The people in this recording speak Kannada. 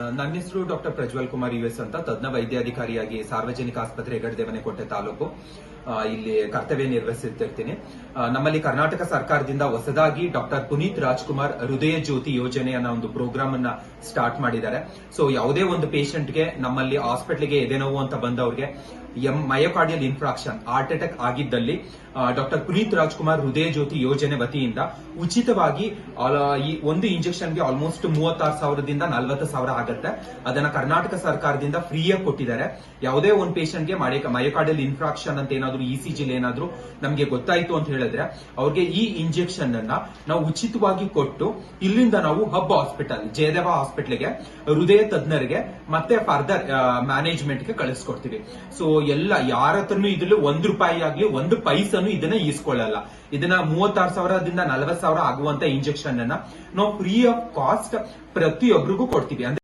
ನನ್ನ ಹೆಸರು ಡಾಕ್ಟರ್ ಪ್ರಜ್ವಲ್ ಕುಮಾರ್ ಯುಎಸ್ ಅಂತ ತಜ್ಞ ವೈದ್ಯಾಧಿಕಾರಿಯಾಗಿ ಸಾರ್ವಜನಿಕ ಆಸ್ಪತ್ರೆ ಹೆಗಡೆದೇವನಕೋಟೆ ತಾಲೂಕು ಇಲ್ಲಿ ಕರ್ತವ್ಯ ನಿರ್ವಹಿಸುತ್ತಿರ್ತೀನಿ. ನಮ್ಮಲ್ಲಿ ಕರ್ನಾಟಕ ಸರ್ಕಾರದಿಂದ ಹೊಸದಾಗಿ ಡಾಕ್ಟರ್ ಪುನೀತ್ ರಾಜ್ಕುಮಾರ್ ಹೃದಯ ಜ್ಯೋತಿ ಯೋಜನೆಯನ್ನ ಒಂದು ಪ್ರೋಗ್ರಾಮ್ ಅನ್ನ ಸ್ಟಾರ್ಟ್ ಮಾಡಿದ್ದಾರೆ. ಸೊ ಯಾವುದೇ ಒಂದು ಪೇಷಂಟ್ಗೆ ನಮ್ಮಲ್ಲಿ ಹಾಸ್ಪಿಟಲ್ಗೆ ಎದೆನೋವು ಅಂತ ಬಂದವ್ರಿಗೆ ಮಯೋಕಾರ್ಡಿಯಲ್ ಇನ್ಫ್ರಾಕ್ಷನ್ ಹಾರ್ಟ್ ಅಟ್ಯಾಕ್ ಆಗಿದ್ದಲ್ಲಿ ಡಾಕ್ಟರ್ ಪುನೀತ್ ರಾಜ್ಕುಮಾರ್ ಹೃದಯ ಜ್ಯೋತಿ ಯೋಜನೆ ವತಿಯಿಂದ ಉಚಿತವಾಗಿ ಈ ಒಂದು ಇಂಜೆಕ್ಷನ್ಗೆ ಆಲ್ಮೋಸ್ಟ್ 36,000ದಿಂದ 40,000 ಆಗುತ್ತೆ. ಅದನ್ನ ಕರ್ನಾಟಕ ಸರ್ಕಾರದಿಂದ ಫ್ರೀಯಾಗಿ ಕೊಟ್ಟಿದ್ದಾರೆ. ಯಾವುದೇ ಒಂದು ಪೇಷಂಟ್ಗೆ ಮಯೋಕಾರ್ಡಿಯಲ್ ಇನ್ಫ್ರಾಕ್ಷನ್ ಅಂತ ಏನಾದ್ರು ಇಸಿಜಿ ಏನಾದ್ರು ನಮ್ಗೆ ಗೊತ್ತಾಯ್ತು ಅಂತ ಹೇಳಿದ್ರೆ ಅವ್ರಿಗೆ ಈ ಇಂಜೆಕ್ಷನ್ ಅನ್ನ ನಾವು ಉಚಿತವಾಗಿ ಕೊಟ್ಟು ಇಲ್ಲಿಂದ ನಾವು ಹಬ್ ಹಾಸ್ಪಿಟಲ್ ಜಯದೇವ ಹಾಸ್ಪಿಟಲ್ಗೆ ಹೃದಯ ತಜ್ಞರಿಗೆ ಮತ್ತೆ ಫರ್ದರ್ ಮ್ಯಾನೇಜ್ಮೆಂಟ್ ಗೆ ಕಳಿಸ್ಕೊಡ್ತೀವಿ. ಸೊ ಎಲ್ಲ ಯಾರ ಹತ್ರನು ಇದ್ರಲ್ಲಿ ₹1 ಆಗ್ಲಿ 1 ಪೈಸನು ಇದನ್ನ ಈಸ್ಕೊಳ್ಳಲ್ಲ. ಇದನ್ನ 36,000ದಿಂದ 40,000 ಆಗುವಂತ ಇಂಜೆಕ್ಷನ್ ಅನ್ನ ನಾವು ಫ್ರೀ ಆಫ್ ಕಾಸ್ಟ್ ಪ್ರತಿಯೊಬ್ಬರಿಗೂ ಕೊಡ್ತೀವಿ.